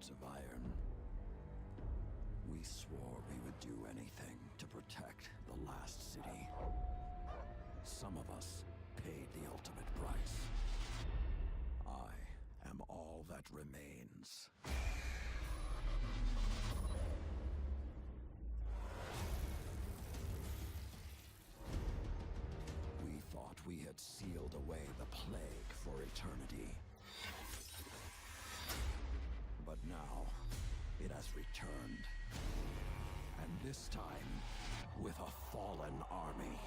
Lords of Iron. We swore we would do anything to protect the last city. Some of us paid the ultimate price. I am all that remains. We thought we had sealed away the plague for eternity. But now, it has returned. And this time, with a fallen army.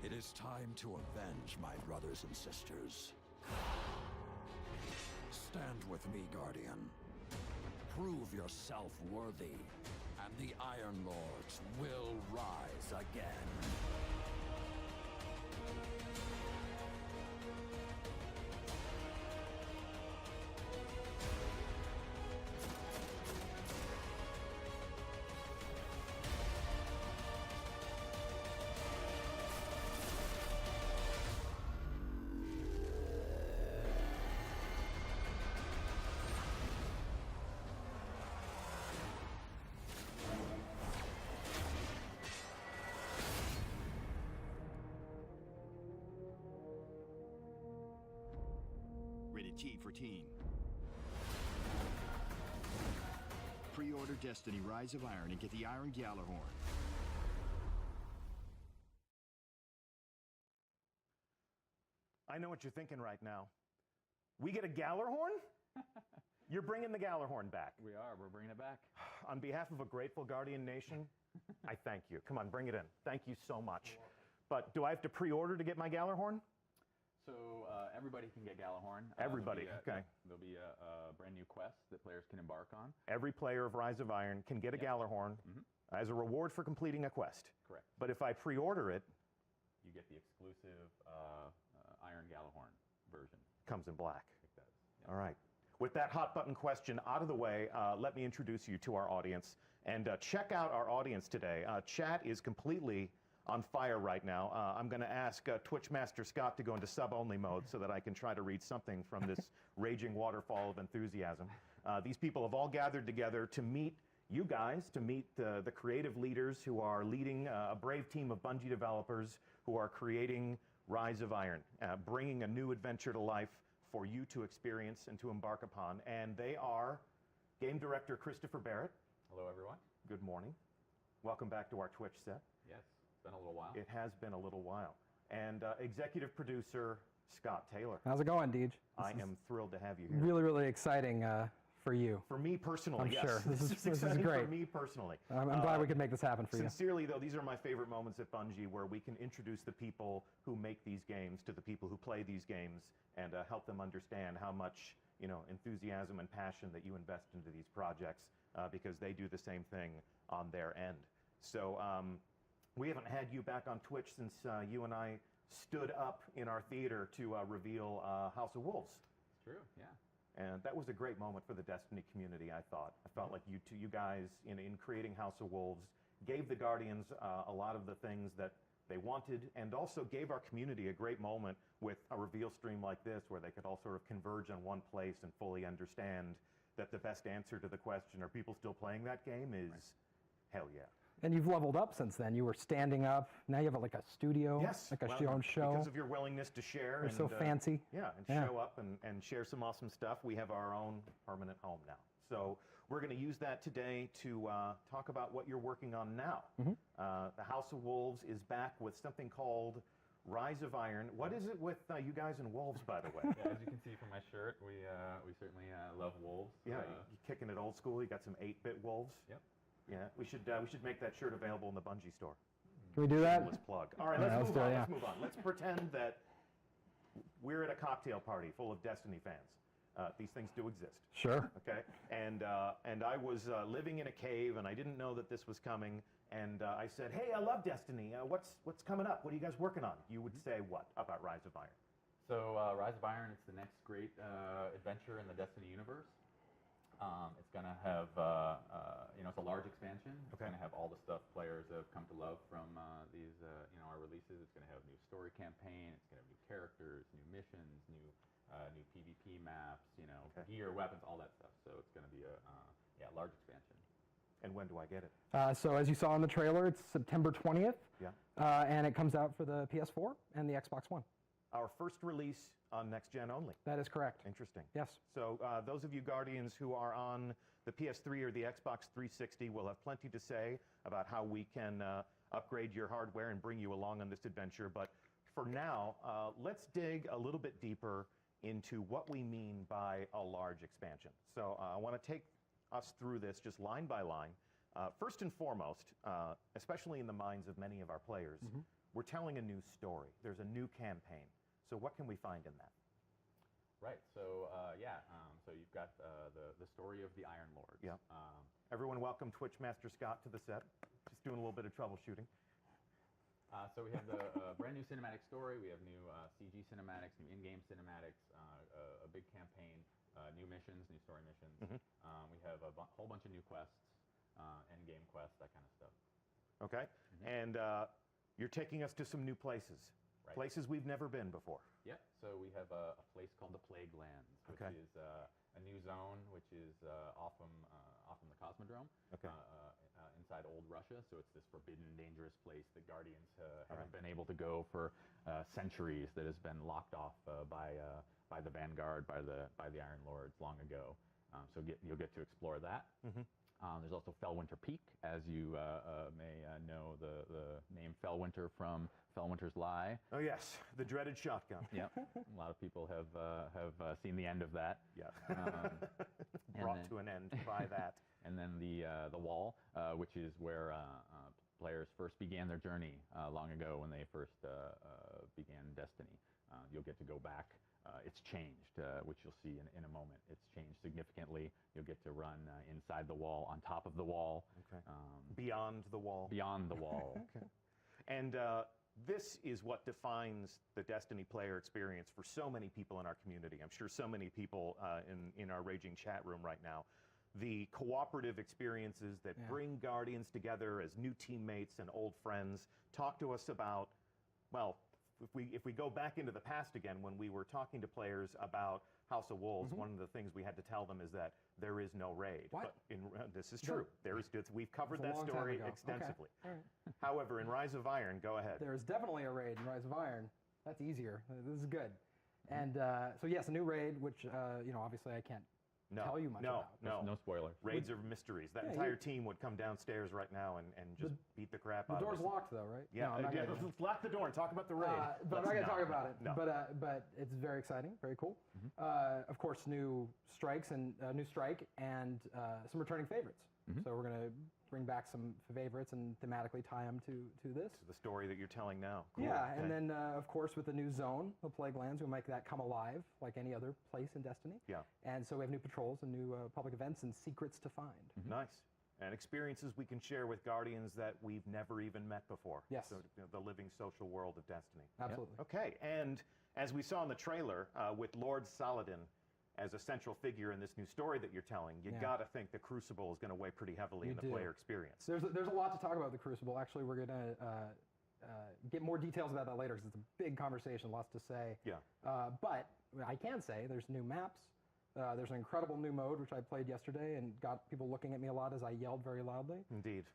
It is time to avenge my brothers and sisters. Stand with me, Guardian. Prove yourself worthy, and the Iron Lords will rise again. Rated T for Teen. Pre-order Destiny Rise of Iron and get the Iron Gjallarhorn. I know what you're thinking right now. We get a Gjallarhorn? You're bringing the Gjallarhorn back. We are. We're bringing it back. On behalf of a grateful Guardian Nation, I thank you. Come on, bring it in. Thank you so much. But do I have to pre-order to get my Gjallarhorn? So everybody can get Gjallarhorn. Everybody, okay. There'll be a brand new quest that players can embark on. Every player of Rise of Iron can get a Gjallarhorn as a reward for completing a quest. Correct. But if I pre-order it, you get the exclusive Iron Gjallarhorn version. Comes in black. It does. Yes. All right. With that hot button question out of the way, let me introduce you to our audience. And check out our audience today. Chat is completely on fire right now. I'm going to ask Twitch Master Scott to go into sub-only mode so that I can try to read something from this raging waterfall of enthusiasm. These people have all gathered together to meet you guys, to meet the creative leaders who are leading a brave team of Bungie developers who are creating Rise of Iron, bringing a new adventure to life for you to experience and to embark upon. And they are Game Director Christopher Barrett. Hello, everyone. Good morning. Welcome back to our Twitch set. Yes. Been a little while. It has been a little while. And executive producer Scott Taylor. How's it going, Deej? I am thrilled to have you here. Really, really exciting for you. For me personally, I'm yes. sure. This is exciting great. For me personally. I'm glad we could make this happen for you. Sincerely, though, these are my favorite moments at Bungie where we can introduce the people who make these games to the people who play these games and help them understand how much enthusiasm and passion that you invest into these projects because they do the same thing on their end. So we haven't had you back on Twitch since you and I stood up in our theater to reveal House of Wolves. It's true, yeah. And that was a great moment for the Destiny community, I thought. I felt like you guys, in creating House of Wolves, gave the Guardians a lot of the things that they wanted, and also gave our community a great moment with a reveal stream like this, where they could all sort of converge on one place and fully understand that the best answer to the question, are people still playing that game, is hell yeah. And you've leveled up since then. You were standing up. Now you have like a studio, yes, like a own show. Because of your willingness to share. You're so fancy. Yeah, and show up and share some awesome stuff. We have our own permanent home now. So we're going to use that today to talk about what you're working on now. The House of Wolves is back with something called Rise of Iron. What is it with you guys and wolves, by the way? Yeah, as you can see from my shirt, we certainly love wolves. Yeah, you're kicking it old school. You got some 8-bit wolves. Yep. Yeah, we should make that shirt available in the Bungie store. Can we do that? Let's plug. All right, let's move on. Let's move on. Let's pretend that we're at a cocktail party full of Destiny fans. These things do exist. Sure. Okay. And I was living in a cave, and I didn't know that this was coming. And I said, "Hey, I love Destiny. What's coming up? What are you guys working on?" You would say what about Rise of Iron? So Rise of Iron, it's the next great adventure in the Destiny universe. It's going to have, it's a large expansion. It's going to have all the stuff players have come to love from these, our releases. It's going to have a new story campaign. It's going to have new characters, new missions, new new PvP maps, gear, weapons, all that stuff. So it's going to be a large expansion. And when do I get it? So as you saw in the trailer, it's September 20th. Yeah. And it comes out for the PS4 and the Xbox One. Our first release on next gen only. That is correct. Interesting. Yes. So those of you Guardians who are on the PS3 or the Xbox 360 will have plenty to say about how we can upgrade your hardware and bring you along on this adventure. But for now, let's dig a little bit deeper into what we mean by a large expansion. So I want to take us through this just line by line. First and foremost, especially in the minds of many of our players, we're telling a new story. There's a new campaign. So what can we find in that? Right. So so you've got the story of the Iron Lords. Yeah. Everyone, welcome Twitch Master Scott to the set. Just doing a little bit of troubleshooting. So we have the brand new cinematic story. We have new CG cinematics, new in-game cinematics, a big campaign, new missions, new story missions. We have a whole bunch of new quests, end-game quests, that kind of stuff. Okay. And you're taking us to some new places. Right. Places we've never been before. Yep. So we have a place called the Plague Lands, which is a new zone, which is off from the Cosmodrome, inside old Russia. So it's this forbidden, dangerous place that Guardians haven't been able to go for centuries. That has been locked off by the Vanguard, by the Iron Lords long ago. So you'll get to explore that. There's also Fellwinter Peak, as you may know the name Fellwinter from Fellwinter's Lie. Oh yes, the dreaded shotgun. Yep, a lot of people have seen the end of that. Yeah, brought to an end by that. And then the Wall, which is where players first began their journey long ago when they first began Destiny. You'll get to go back. It's changed, which you'll see in a moment. It's changed significantly. You'll get to run inside the wall, on top of the wall. Okay. Beyond the wall. Beyond the wall. Okay. And this is what defines the Destiny player experience for so many people in our community. I'm sure so many people in our raging chat room right now. The cooperative experiences that bring Guardians together as new teammates and old friends. Talk to us about, well, if we go back into the past again, when we were talking to players about House of Wolves, one of the things we had to tell them is that there is no raid. What? But this is true. We've covered that That's a long time story ago. extensively. Okay. All right. However, in Rise of Iron, go ahead. There's definitely a raid in Rise of Iron. That's easier. This is good. And so yes, a new raid, which obviously I can't tell you much about. No spoilers. Raids are mysteries. That entire team would come downstairs right now and just beat the crap out of us. The door's locked though, right? Yeah, No, I'm not gonna- let's lock the door and talk about the raid. but I'm not going to talk about it. No. But it's very exciting, very cool. Of course, new strikes and new strike and some returning favorites. So we're going to bring back some favorites and thematically tie them to this. To the story that you're telling now. Cool. Yeah, Okay. and then of course with the new zone, the Plague Lands, we'll make that come alive like any other place in Destiny. Yeah. And so we have new patrols and new public events and secrets to find. Nice. And experiences we can share with Guardians that we've never even met before. Yes. So, the living social world of Destiny. Absolutely. Okay, and as we saw in the trailer, with Lord Saladin as a central figure in this new story that you're telling, you gotta think the Crucible is gonna weigh pretty heavily in the player experience. There's a lot to talk about the Crucible. Actually, we're gonna get more details about that later because it's a big conversation, lots to say. Yeah. But I can say there's new maps. There's an incredible new mode, which I played yesterday and got people looking at me a lot as I yelled very loudly. Indeed.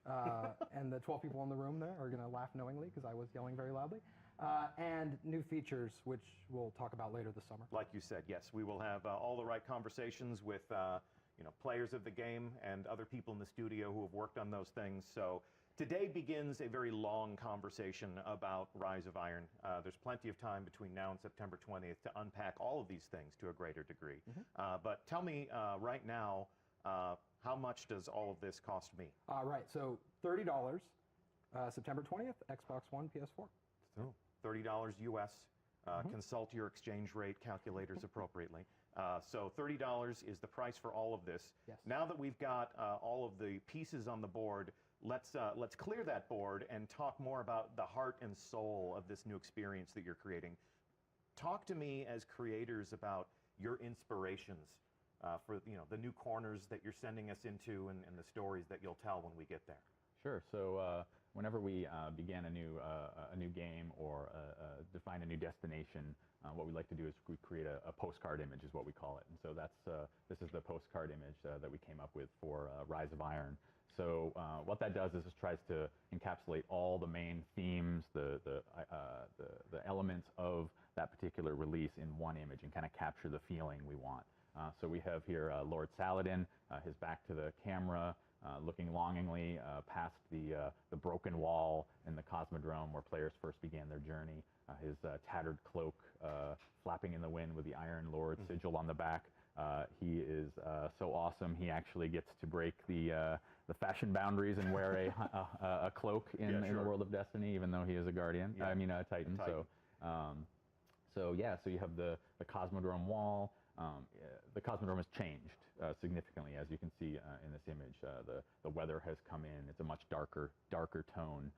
And the 12 people in the room there are going to laugh knowingly because I was yelling very loudly. And new features, which we'll talk about later this summer. Like you said, yes, we will have all the right conversations with players of the game and other people in the studio who have worked on those things. So today begins a very long conversation about Rise of Iron. There's plenty of time between now and September 20th to unpack all of these things to a greater degree. But tell me right now, how much does all of this cost me? Right, so $30, September 20th, Xbox One, PS4. So $30 US. Consult your exchange rate calculators appropriately. So $30 is the price for all of this. Yes. Now that we've got all of the pieces on the board, let's clear that board and talk more about the heart and soul of this new experience that you're creating. Talk to me as creators about your inspirations for the new corners that you're sending us into and the stories that you'll tell when we get there. Sure. So whenever we began a new game or define a new destination, what we like to do is we create a postcard image, is what we call it. And so this is the postcard image that we came up with for Rise of Iron. So what that does is it tries to encapsulate all the main themes, the elements of that particular release in one image and kind of capture the feeling we want. So we have here Lord Saladin, his back to the camera, looking longingly past the broken wall in the Cosmodrome where players first began their journey. His tattered cloak flapping in the wind with the Iron Lord sigil on the back. He is so awesome. He actually gets to break the fashion boundaries and wear a cloak in the world of Destiny, even though he is a Guardian. I mean a Titan. So you have the Cosmodrome wall. The Cosmodrome has changed significantly, as you can see in this image. The weather has come in. It's a much darker tone.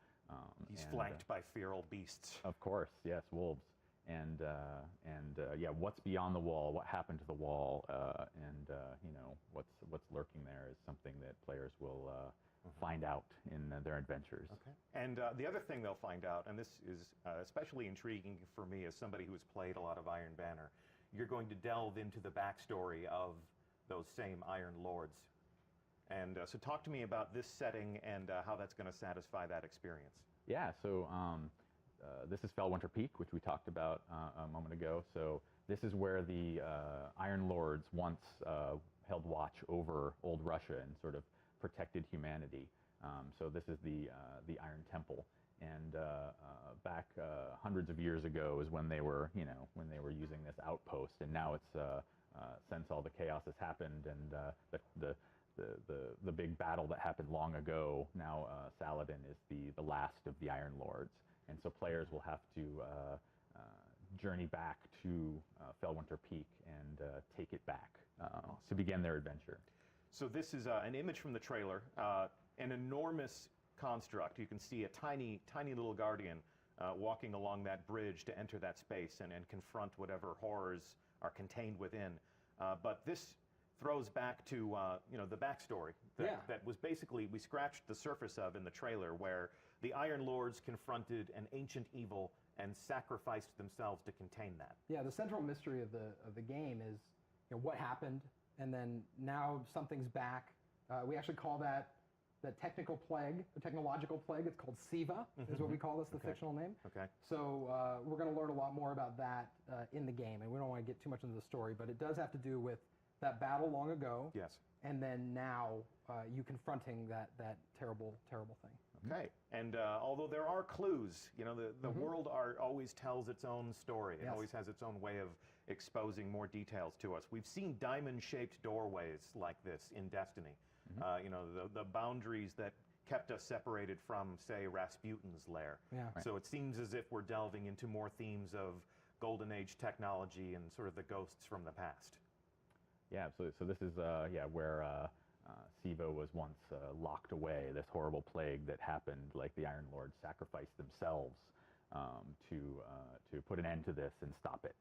He's flanked by feral beasts. Of course, yes, wolves. And what's beyond the wall? What happened to the wall? What's lurking there is something that players will find out in their adventures. Okay. And the other thing they'll find out, and this is especially intriguing for me as somebody who has played a lot of Iron Banner, you're going to delve into the backstory of those same Iron Lords. And so talk to me about this setting and how that's going to satisfy that experience. Yeah, so this is Felwinter Peak, which we talked about a moment ago. So this is where the Iron Lords once held watch over old Russia and sort of protected humanity. So this is the Iron Temple. And back hundreds of years ago is when they were using this outpost, and now it's since all the chaos has happened and the big battle that happened long ago. Now Saladin is the last of the Iron Lords, and so players will have to journey back to Felwinter Peak and take it back to begin their adventure. So this is an image from the trailer, an enormous construct. You can see a tiny little Guardian walking along that bridge to enter that space and confront whatever horrors are contained within. But this throws back to the backstory that was basically, we scratched the surface of in the trailer, where the Iron Lords confronted an ancient evil and sacrificed themselves to contain that. Yeah, the central mystery of the game is what happened, and then now something's back. We actually call that the technical plague, the technological plague. It's called SIVA, is what we call this, the fictional name. Okay. So we're going to learn a lot more about that in the game, and we don't want to get too much into the story, but it does have to do with that battle long ago. Yes. And then now you confronting that terrible thing. Okay. And although there are clues, the world always tells its own story. It always has its own way of exposing more details to us. We've seen diamond-shaped doorways like this in Destiny. The boundaries that kept us separated from, say, Rasputin's lair. Yeah. Right. So it seems as if we're delving into more themes of Golden Age technology and sort of the ghosts from the past. Yeah, absolutely. So this is where Siva was once locked away, this horrible plague that happened, like the Iron Lords sacrificed themselves to put an end to this and stop it.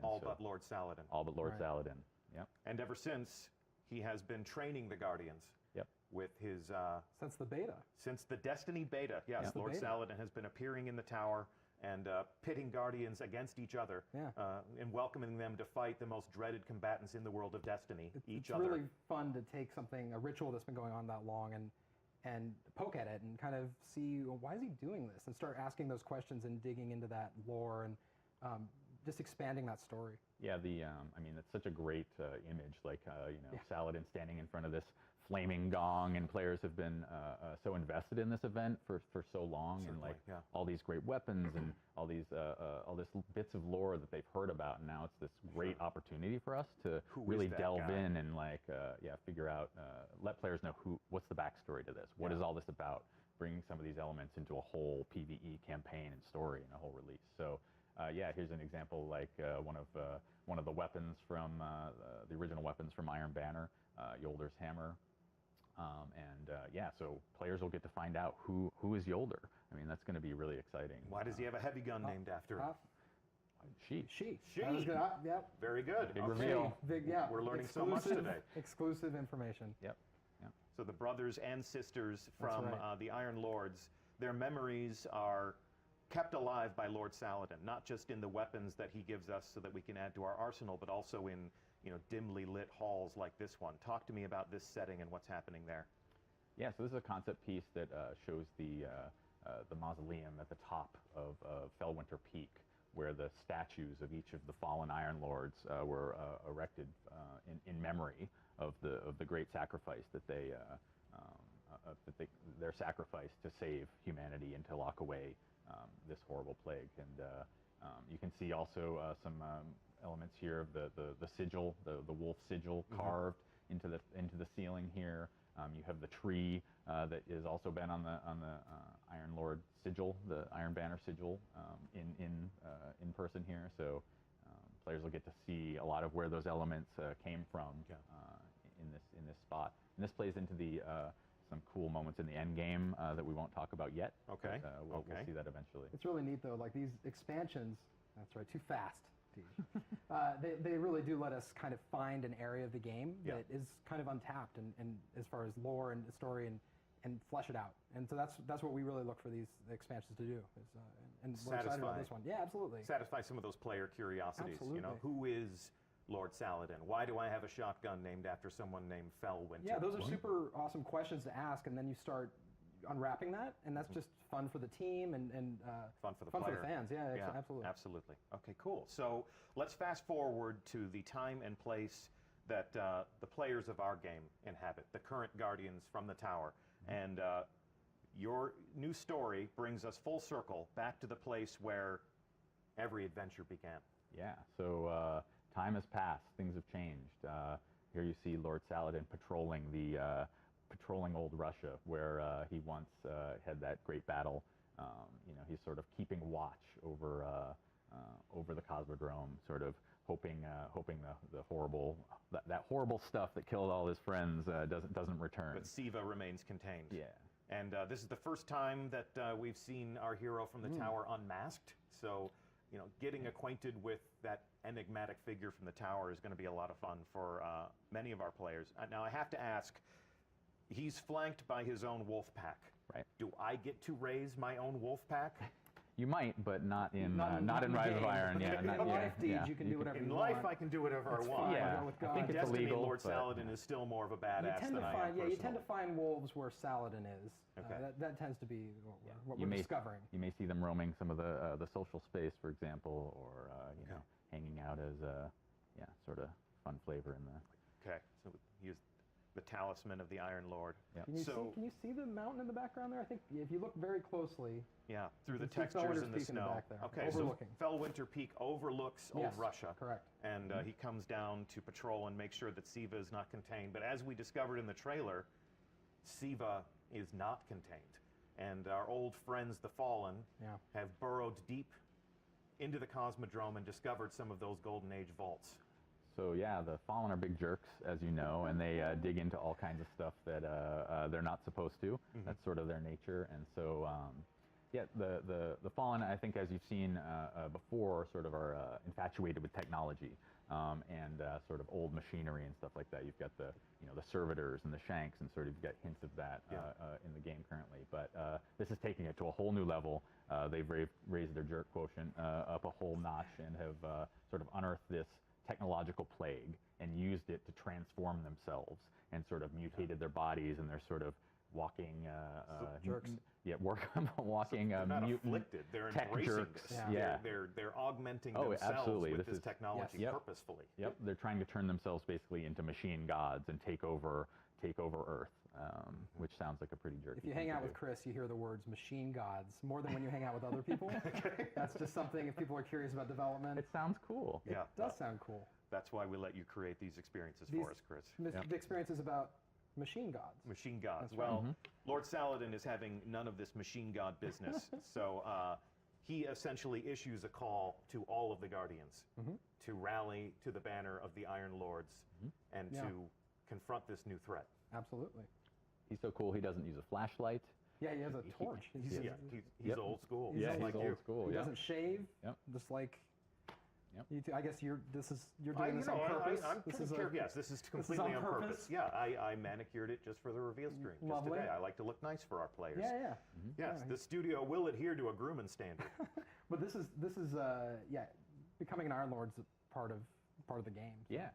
But Lord Saladin. All but Lord Saladin, yep. And ever since, he has been training the Guardians. Yep. With his... since the beta. Since the Destiny beta, yes. Yep. Lord Saladin has been appearing in the tower and pitting Guardians against each other, and welcoming them to fight the most dreaded combatants in the world of Destiny, each other. It's really fun to take a ritual that's been going on that long, and poke at it and kind of see, why is he doing this? And start asking those questions and digging into that lore and just expanding that story. Yeah, it's such a great image, Saladin standing in front of this flaming gong, and players have been so invested in this event for so long. Certainly, and all these great weapons and all this bits of lore that they've heard about, and now it's this great opportunity for us to really delve in and figure out, let players know what's the backstory to this, what is all this about, bringing some of these elements into a whole PvE campaign and story and a whole release. So here's an example, one of the weapons from the original weapons from Iron Banner, Yolder's hammer. So players will get to find out who is Yolder. I mean, that's going to be really exciting. Why does he have a heavy gun named after him? She. That was good. Yep. Very good. Big reveal. Big, We're learning so much today. Exclusive information. Yep. So the brothers and sisters from right. the Iron Lords, their memories are kept alive by Lord Saladin, not just in the weapons that he gives us so that we can add to our arsenal, but also in, you know, dimly lit halls like this one. Talk to me about this setting and what's happening there. Yeah, so this is a concept piece that shows the mausoleum at the top of Fellwinter Peak, where the statues of each of the fallen Iron Lords were erected in memory of the great sacrifice that their sacrifice to save humanity and to lock away this horrible plague. And you can see also some elements here of the sigil, the wolf sigil carved into the ceiling here. You have the tree that has also been on the Iron Lord sigil, the Iron Banner sigil, in person here. So players will get to see a lot of where those elements came from in this spot. And this plays into the some cool moments in the end game that we won't talk about yet. Okay. But, we'll see that eventually. It's really neat though, like these expansions, that's right, too fast. They really do let us kind of find an area of the game that is kind of untapped and as far as lore and story and flesh it out. And so that's what we really look for these expansions to do. And we're excited about this one. Yeah, absolutely. Satisfy some of those player curiosities. Absolutely. You know, who is Lord Saladin? Why do I have a shotgun named after someone named Fellwinter? Yeah, those are super awesome questions to ask, and then you start unwrapping that, and that's just fun for the team and fun for the fun player. for the fans. Yeah, absolutely. Absolutely. Okay, cool. So let's fast forward to the time and place that the players of our game inhabit, the current Guardians from the Tower. And your new story brings us full circle back to the place where every adventure began. Yeah, so time has passed, things have changed. Here you see Lord Saladin patrolling old Russia, where he once had that great battle. You know, he's sort of keeping watch over the Cosmodrome, sort of hoping the horrible that horrible stuff that killed all his friends doesn't return. But Siva remains contained. Yeah. And this is the first time that we've seen our hero from the tower unmasked. So, you know, getting acquainted with that enigmatic figure from the tower is going to be a lot of fun for many of our players. Now, I have to ask, he's flanked by his own wolf pack. Right. Do I get to raise my own wolf pack? You might, but not in Not in Rise of game. Iron. Yeah, In life deeds, you can do whatever In you life, want. I can do whatever That's I want. fine. Yeah, Go with I God. think In it's Destiny, illegal, Lord but- Saladin is still more of a You badass tend than to I am find, personally. you tend to find wolves where Saladin is. Okay. That tends to be what You we're may- discovering. You may see them roaming some of the social space, for example, or you know, hanging out as a sort of fun flavor in the. Okay, so he is the talisman of the Iron Lord. Yep. Can you see the mountain in the background there? I think if you look very closely. Yeah, through the You can see textures Fellwinter's in the Peak in the snow. back there, Okay, overlooking. so Fellwinter Peak overlooks old Yes, Russia. correct. And he comes down to patrol and make sure that Siva is not contained. But as we discovered in the trailer, Siva is not contained. And our old friends, the Fallen, have burrowed deep into the Cosmodrome and discovered some of those Golden Age vaults. So yeah, the Fallen are big jerks, as you know, and they dig into all kinds of stuff that they're not supposed to. That's sort of their nature, and so yeah, the Fallen, I think, as you've seen before, sort of are infatuated with technology and sort of old machinery and stuff like that. You've got the servitors and the shanks, and sort of you've got hints of that in the game currently. But this is taking it to a whole new level. They've raised their jerk quotient up a whole notch and have sort of unearthed this technological plague and used it to transform themselves and sort of mutated their bodies, and they're sort of walking jerks. Yeah, walking They're not mutant afflicted. They're tech embracing jerks. this. Yeah. They're augmenting Oh, themselves absolutely. with This this is- technology Yes. Yep. purposefully. Yep, they're trying to turn themselves basically into machine gods and take over Earth, which sounds like a pretty jerky If you thing hang to out do. with Chris, you hear the words machine gods more than when you hang out with other people. That's just something, if people are curious about development, It sounds cool. Yeah. it does sound cool. That's why we let you create these experiences These- for us, Chris. The experience is about machine gods. Machine gods. That's right. Well, Lord Saladin is having none of this machine god business. So he essentially issues a call to all of the Guardians to rally to the banner of the Iron Lords and Yeah. to confront this new threat. Absolutely. He's so cool. He doesn't use a flashlight. Yeah, he has a torch. He's Yep. old school. He's just old like he's you. old school. He Yeah. doesn't shave, Yep. just like Yep. I guess you're doing this on purpose. Yes, this is completely on purpose. Yeah, I manicured it just for the reveal stream just today. I like to look nice for our players. Yeah. Yes, the studio will adhere to a grooming standard. But this is becoming an Iron Lord's part of the game. So. Yeah.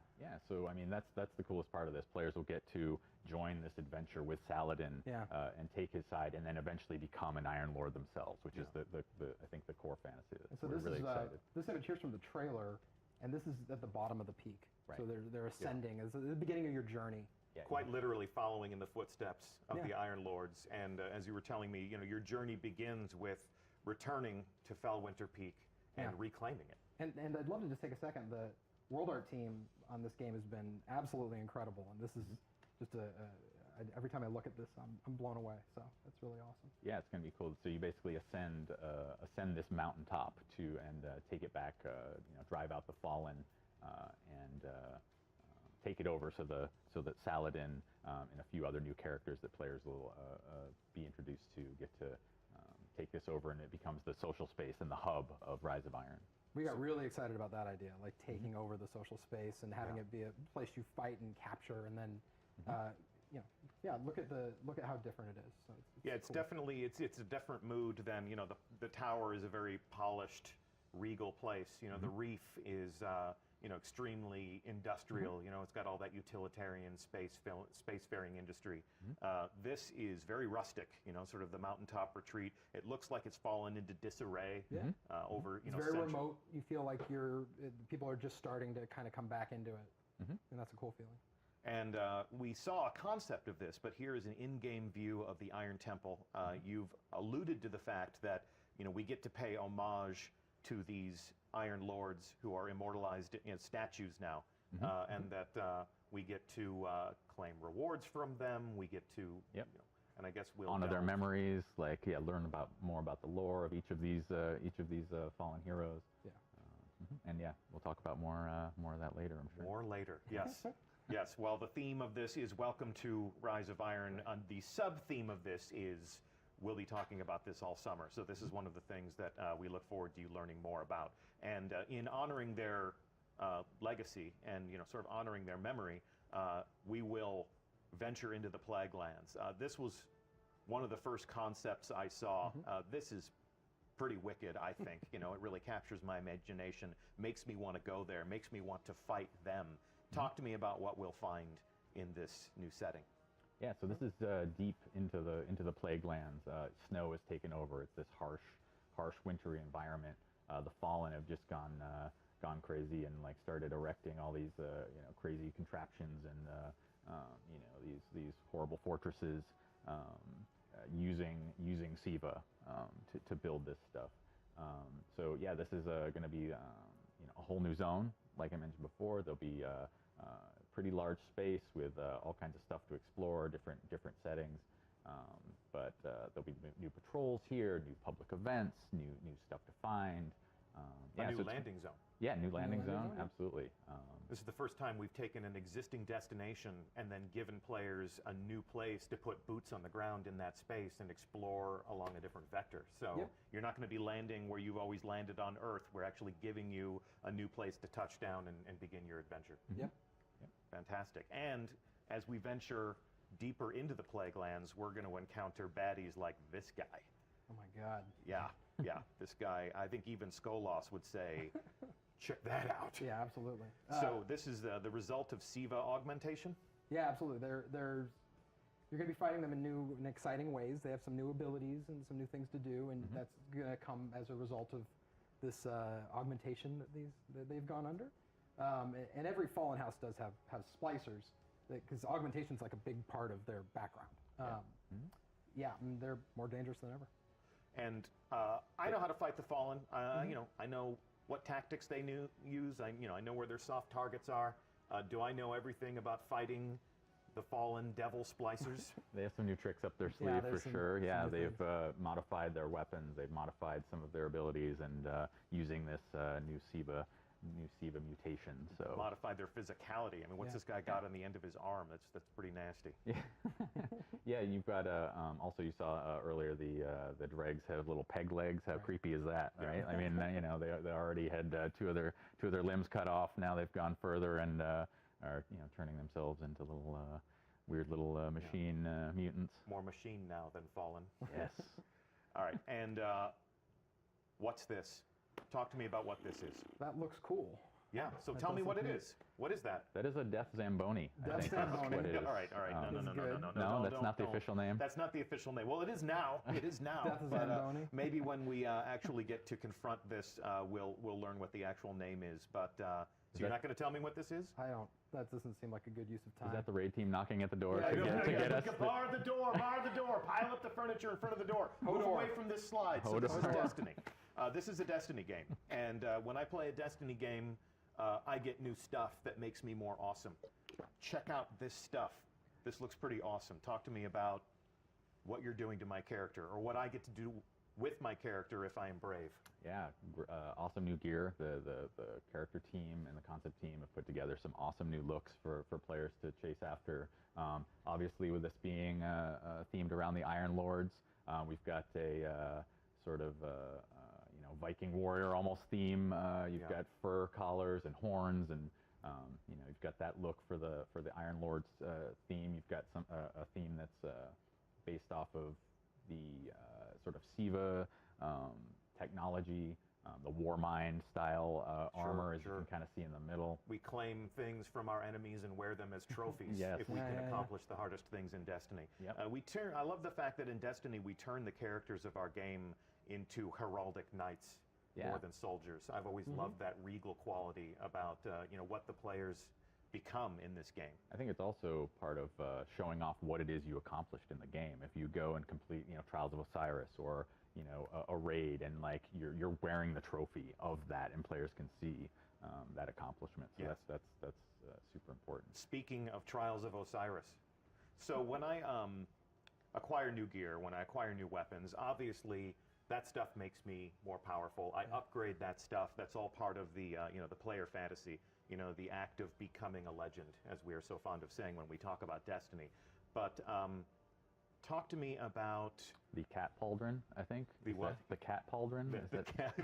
So I mean, that's the coolest part of this. Players will get to join this adventure with Saladin and take his side, and then eventually become an Iron Lord themselves, which is the I think the core fantasy. So we're really excited. This image here's from the trailer, and this is at the bottom of the peak. Right. So they're ascending. It's the beginning of your journey. Yeah, quite literally following in the footsteps of the Iron Lords. And as you were telling me, your journey begins with returning to Fellwinter Peak and reclaiming it. And I'd love to just take a second. The world art team on this game has been absolutely incredible, and this is just every time I look at this, I'm blown away. So that's really awesome. Yeah, it's going to be cool. So you basically ascend this mountaintop and take it back, drive out the Fallen, and take it over so that Saladin and a few other new characters that players will be introduced to get to take this over, and it becomes the social space and the hub of Rise of Iron. We got really excited about that idea, like taking over the social space and having it be a place you fight and capture, and then look at how different it is. So it's cool. Definitely it's a different mood than the tower is a very polished, regal place. The reef is extremely industrial. It's got all that utilitarian spacefaring industry. This is very rustic. Sort of the mountaintop retreat. It looks like it's fallen into disarray over it's very remote. You feel like people are just starting to kind of come back into it, and that's a cool feeling. And we saw a concept of this, but here is an in-game view of the Iron Temple. You've alluded to the fact that we get to pay homage to these Iron Lords who are immortalized in statues now, and that we get to claim rewards from them. We get to, and I guess we'll honor their memories, learn more about the lore of each of these fallen heroes. And we'll talk about more of that later, I'm sure. More later, yes. Yes, well, the theme of this is Welcome to Rise of Iron. The sub-theme of this is we'll be talking about this all summer. So this is one of the things that we look forward to you learning more about. And in honoring their legacy and sort of honoring their memory, we will venture into the Plague Lands. This was one of the first concepts I saw. This is pretty wicked, I think. It really captures my imagination, makes me want to go there, makes me want to fight them. Talk to me about what we'll find in this new setting. Yeah, so this is deep into the Plague Lands. Snow has taken over. It's this harsh wintry environment. The Fallen have just gone crazy and started erecting all these crazy contraptions and these horrible fortresses, using Siva to build this stuff. So yeah, this is going to be a whole new zone. Like I mentioned before, there'll be a pretty large space with all kinds of stuff to explore, different settings. But there'll be new patrols here, new public events, new stuff to find. A new landing zone. Yeah, new landing zone, absolutely. This is the first time we've taken an existing destination and then given players a new place to put boots on the ground in that space and explore along a different vector. So you're not going to be landing where you've always landed on Earth. We're actually giving you a new place to touch down and begin your adventure. Fantastic. And as we venture deeper into the Plague Lands, we're going to encounter baddies like this guy. Oh my God. Yeah, this guy, I think even Skolos would say, check that out. Yeah, absolutely. So this is the result of Siva augmentation? Yeah, absolutely. You're going to be fighting them in new and exciting ways. They have some new abilities and some new things to do, and that's going to come as a result of this augmentation that they've gone under. And every Fallen House does have splicers, because augmentation's like a big part of their background. And they're more dangerous than ever. And I know how to fight the Fallen. I know what tactics they use. I know where their soft targets are. Do I know everything about fighting the Fallen Devil Splicers? They have some new tricks up their sleeve for sure. Yeah, they've modified their weapons. They've modified some of their abilities, and using this new Siva mutation. So modified their physicality. I mean, what's this guy got on the end of his arm? That's pretty nasty. Yeah, you've got also you saw earlier the dregs have little peg legs. How creepy is that, right? I mean, you know, they already had two of their limbs cut off. Now they've gone further and are turning themselves into little weird little machine mutants. More machine now than fallen. Yes. All right, and what's this? Talk to me about what this is. That looks cool. Yeah, so That tell me does what look it neat. is. What is that? That is a Death Zamboni. I Death think that's Zamboni. what it is. All right. No, No, that's not the official name. That's not the official name. Well, it is now. It is now. Death but, Zamboni. maybe when we actually get to confront this, we'll learn what the actual name is. But so you're not going to tell me what this is? I don't. That doesn't seem like a good use of time. Is that the raid team knocking at the door Yeah, to get us? Bar the door. Pile up the furniture in front of the door. Move Hodor. away from this slide. So Hodor. this is Destiny. This is a Destiny game, and when I play a Destiny game, I get new stuff that makes me more awesome. Check out this stuff. This looks pretty awesome. Talk to me about what you're doing to my character, or what I get to do with my character if I am brave. Yeah, awesome new gear. The character team and the concept team have put together some awesome new looks for players to chase after. Obviously, with this being themed around the Iron Lords, we've got a sort of Viking warrior almost theme. You've got fur collars and horns, and you've got that look for the Iron Lords theme. You've got a theme that's based off of the sort of Siva technology, the Warmind style armor, as you can kind of see in the middle. We claim things from our enemies and wear them as trophies Yes. if we can accomplish the hardest things in Destiny. Yep. I love the fact that in Destiny we turn the characters of our game into heraldic knights more than soldiers. I've always loved that regal quality about what the players become in this game. I think it's also part of showing off what it is you accomplished in the game. If you go and complete, Trials of Osiris or a raid, and like you're wearing the trophy of that, and players can see that accomplishment. So that's super important. Speaking of Trials of Osiris, so when I acquire new gear, when I acquire new weapons, obviously that stuff makes me more powerful. I upgrade that stuff. That's all part of the the player fantasy. The act of becoming a legend, as we are so fond of saying when we talk about Destiny. But talk to me about the cat pauldron. I think the is what? That the cat pauldron.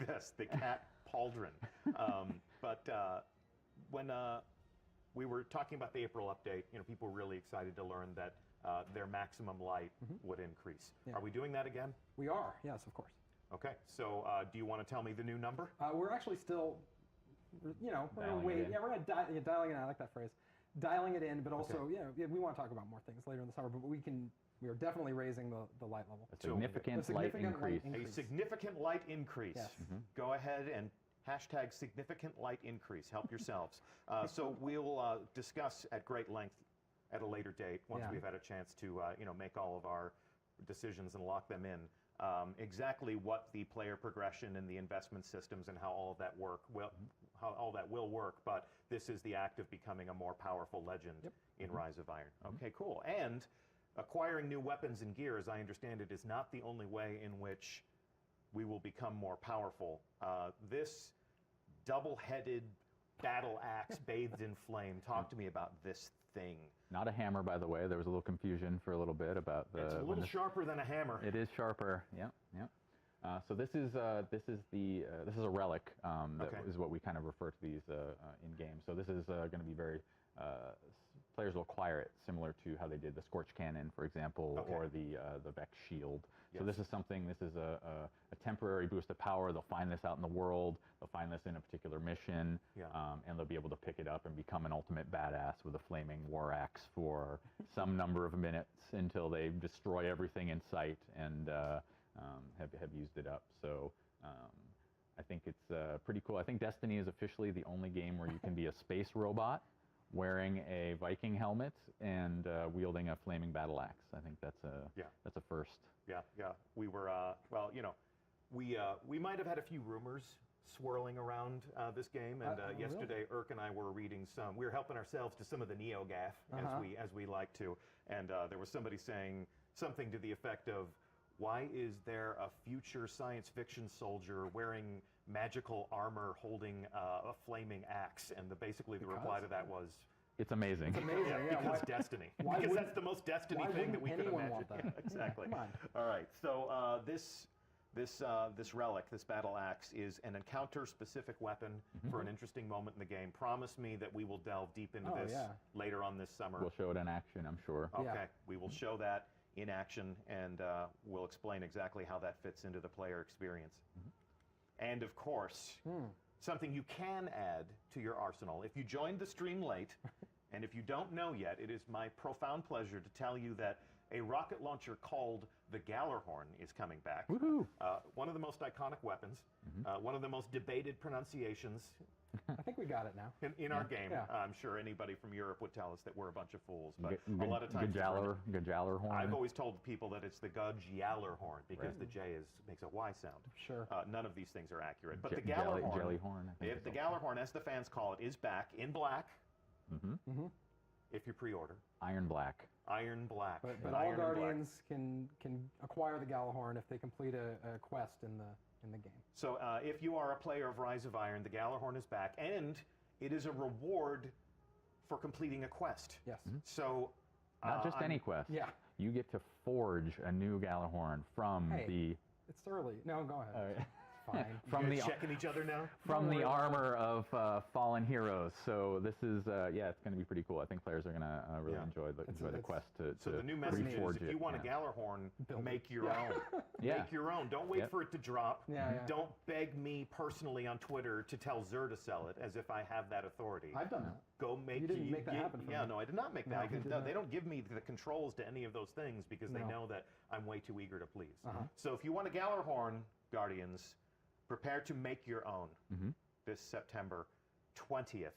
Yes, the cat pauldron. But when we were talking about the April update, people were really excited to learn that their maximum light would increase. Yeah. Are we doing that again? We are. Yes, of course. Okay. So do you want to tell me the new number? We're actually still, we're gonna Dialing wait. it in. Yeah, we're gonna dialing it in. I like that phrase. Dialing it in, but also, we want to talk about more things later in the summer. But we are definitely raising the light level. A significant light increase. A significant light increase. Yes. Go ahead and hashtag significant light increase. Help yourselves. So we'll discuss at great length at a later date once we've had a chance to make all of our decisions and lock them in. Exactly what the player progression and the investment systems and how all of that how all that will work. But this is the act of becoming a more powerful legend in Rise of Iron. Okay, cool. And acquiring new weapons and gear, as I understand it, is not the only way in which we will become more powerful. This double-headed battle axe bathed in flame. Talk to me about this thing. Not a hammer, by the way. There was a little confusion for a little bit about the. It's a little sharper than a hammer. It is sharper. Yeah. So this is a relic. That is what we kind of refer to these in game. So this is going to be very. Players will acquire it similar to how they did the Scorch Cannon, for example, or the Vex Shield. So this is something. This is a temporary boost of power. They'll find this out in the world. They'll find this in a particular mission, and they'll be able to pick it up and become an ultimate badass with a flaming war axe for some number of minutes until they destroy everything in sight and have used it up. So I think it's pretty cool. I think Destiny is officially the only game where you can be a space robot wearing a Viking helmet and wielding a flaming battle axe. I think that's a first. Yeah. We were we might have had a few rumors swirling around this game, and yesterday Irk and I were reading some. We were helping ourselves to some of the NeoGAF as we like to, and there was somebody saying something to the effect of, "Why is there a future science fiction soldier wearing magical armor holding a flaming axe?" And basically the reply to that was, It's amazing. It's amazing. Yeah, because why- Destiny. why Because wouldn't- that's the most Destiny why thing that we wouldn't could anyone imagine. want that? Yeah, exactly. Come on. All right. So this relic, this battle axe, is an encounter-specific weapon for an interesting moment in the game. Promise me that we will delve deep into this later on this summer. We'll show it in action, I'm sure. Okay, Yeah. we will show that in action, and we'll explain exactly how that fits into the player experience. And of course, something you can add to your arsenal. If you joined the stream late, and if you don't know yet, it is my profound pleasure to tell you that a rocket launcher called the Gallarhorn is coming back. Woohoo! One of the most iconic weapons, one of the most debated pronunciations I think we got it now. in our game. Yeah. I'm sure anybody from Europe would tell us that we're a bunch of fools, but G- a lot of times Gajallarhorn. I've always told people that it's the Gjallarhorn because the J makes a Y sound. Sure. None of these things are accurate, but the Jelly- Gallarhorn, Jellyhorn, I think if it's the also. Gallarhorn, as the fans call it, is back in black. If you pre-order, Iron Black. Iron Black. But and all Iron and Black. Guardians can acquire the Galahorn if they complete a quest in the game. So if you are a player of Rise of Iron, the Gallarhorn is back, and it is a reward for completing a quest. Yes. So Not just any quest. Yeah. You get to forge a new Gallarhorn from Hey. the It's early. No, go ahead. Fine. from you the guys checking each other now. from Don't the worry. armor of fallen heroes. So this is yeah, it's going to be pretty cool. I think players are going to really Yeah. enjoy the it's- quest to So the new message is, reforge if it. you want a yeah. Gallarhorn, Build make it. your Yeah. own. Yeah. Make your own. Don't wait Yep. for it to drop. Yeah, yeah. Don't beg me personally on Twitter to tell Xur to sell it as if I have that authority. I've done that. Go make You didn't make that happen for Yeah, me. no, I did not make No, that. you did not. They don't give me the controls to any of those things because they No. know that I'm way too eager to please. Uh-huh. So if you want a Gallarhorn, Guardians, prepare to make your own this September 20th.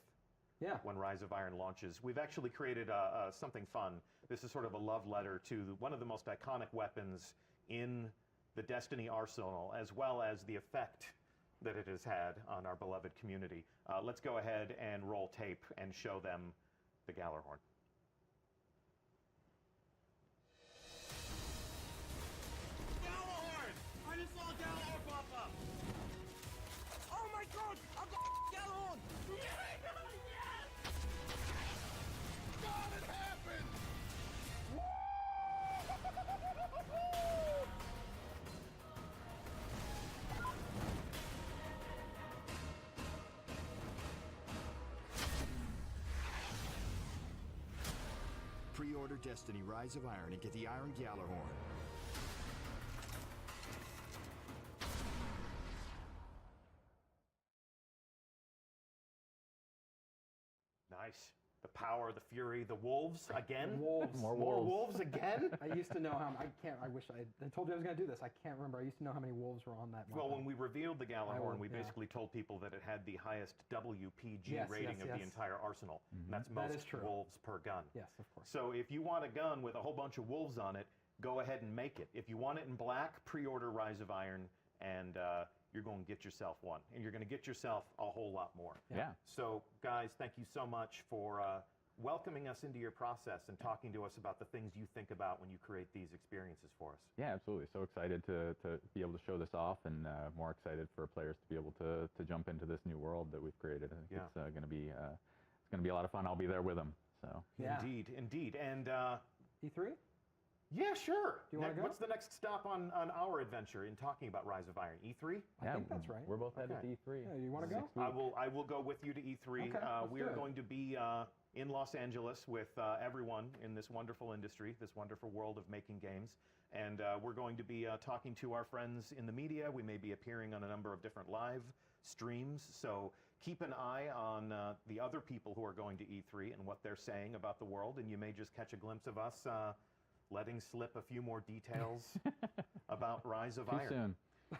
Yeah. When Rise of Iron launches. We've actually created something fun. This is sort of a love letter to one of the most iconic weapons in the Destiny arsenal, as well as the effect that it has had on our beloved community. Let's go ahead and roll tape and show them the Gallarhorn. Galahorn! I just saw Galahorn pop up! Oh my god! I've got Galahorn! Yes! God, it happened! Pre-order Destiny Rise of Iron and get the Iron Gallarhorn. Nice. The power, the fury, the wolves again. Wolves. More wolves again. I used to know how. I wish I told you I was going to do this. I can't remember. I used to know how many wolves were on that. Well, weapon. when we revealed the Gallarhorn, we yeah. basically told people that it had the highest WPG Yes, rating yes, of yes. the entire arsenal. And that's That most is true. wolves per gun. Yes, of course. So if you want a gun with a whole bunch of wolves on it, go ahead and make it. If you want it in black, pre-order Rise of Iron, and you're going to get yourself one. And you're going to get yourself a whole lot more. Yeah. So, guys, thank you so much for welcoming us into your process and talking to us about the things you think about when you create these experiences for us. Yeah, absolutely. So excited to be able to show this off, and more excited for players to be able to jump into this new world that we've created. I think Yeah. it's going to be a lot of fun. I'll be there with them. So Yeah. Indeed, indeed. And E3? yeah, sure. Do you wanna go? What's the next stop on our adventure in talking about Rise of Iron? E3? I think that's right. We're both headed Okay. to E3. Yeah, you wanna go? Next week. I will go with you to E3. Okay, let's we do are it. going to be in Los Angeles with everyone in this wonderful industry, this wonderful world of making games. And we're going to be talking to our friends in the media. We may be appearing on a number of different live streams. So keep an eye on the other people who are going to E3 and what they're saying about the world. And you may just catch a glimpse of us letting slip a few more details about Rise of Too Iron. soon.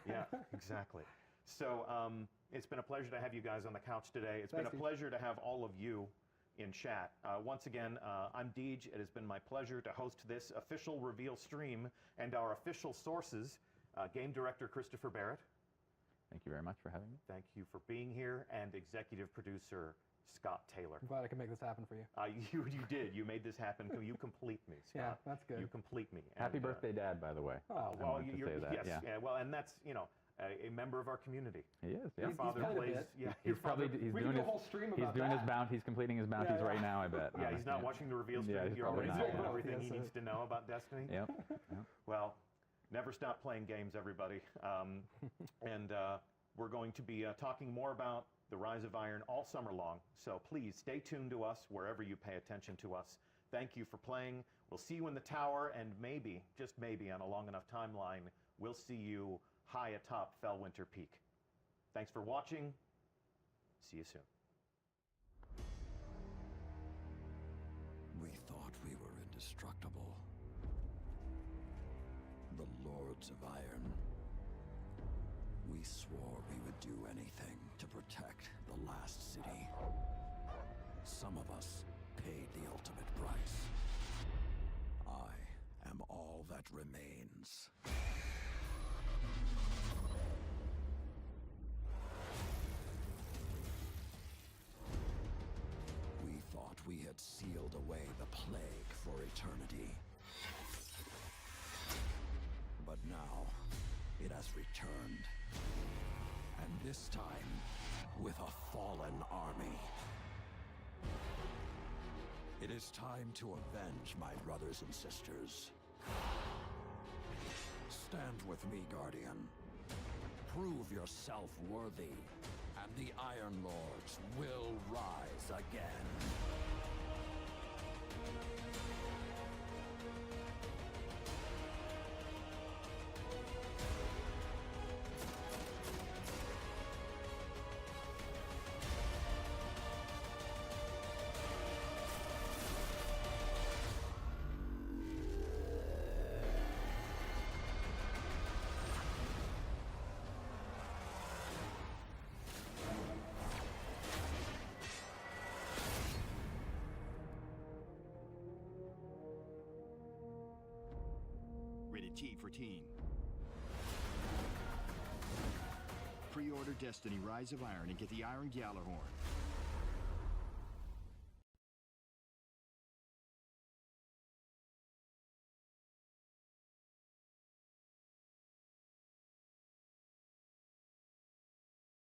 Yeah, exactly. So it's been a pleasure to have you guys on the couch today. It's Thanks, been a Deej. pleasure to have all of you in chat. Once again, I'm Deej. It has been my pleasure to host this official reveal stream and our official sources, Game Director Christopher Barrett. Thank you very much for having me. Thank you for being here, and Executive Producer Scott Taylor. I'm glad I could make this happen for you. You did. You made this happen. You complete me, Scott. Yeah, that's good. You complete me. Happy And, birthday, Dad, by the way. well, I wanted to you're, say that, yes, yeah. well, and that's, you know, a member of our community. He is, yeah. Your father played a plays. bit. Yeah, He's your probably father- he's We doing could do his a whole stream he's about doing his that. bounty. He's completing his bounties Yeah. right now, I bet. Yeah, he's not watching the reveal stream. Yeah, he's You already probably told not, him yeah. everything Yes, he needs to know about Destiny. Yep. Well, never stop playing games, everybody. And we're going to be talking more about the Rise of Iron all summer long. So please stay tuned to us wherever you pay attention to us. Thank you for playing. We'll see you in the tower, and maybe, just maybe, on a long enough timeline, we'll see you high atop Fellwinter Peak. Thanks for watching. See you soon. We thought we were indestructible. The Lords of Iron. We swore we would do anything to protect the last city. Some of us paid the ultimate price. I am all that remains. We thought we had sealed away the plague for eternity. But now, it has returned. And this time, with a fallen army. It is time to avenge my brothers and sisters. Stand with me, Guardian. Prove yourself worthy, and the Iron Lords will rise again. Rated T for teen. Pre-order Destiny Rise of Iron and get the Iron Gjallarhorn.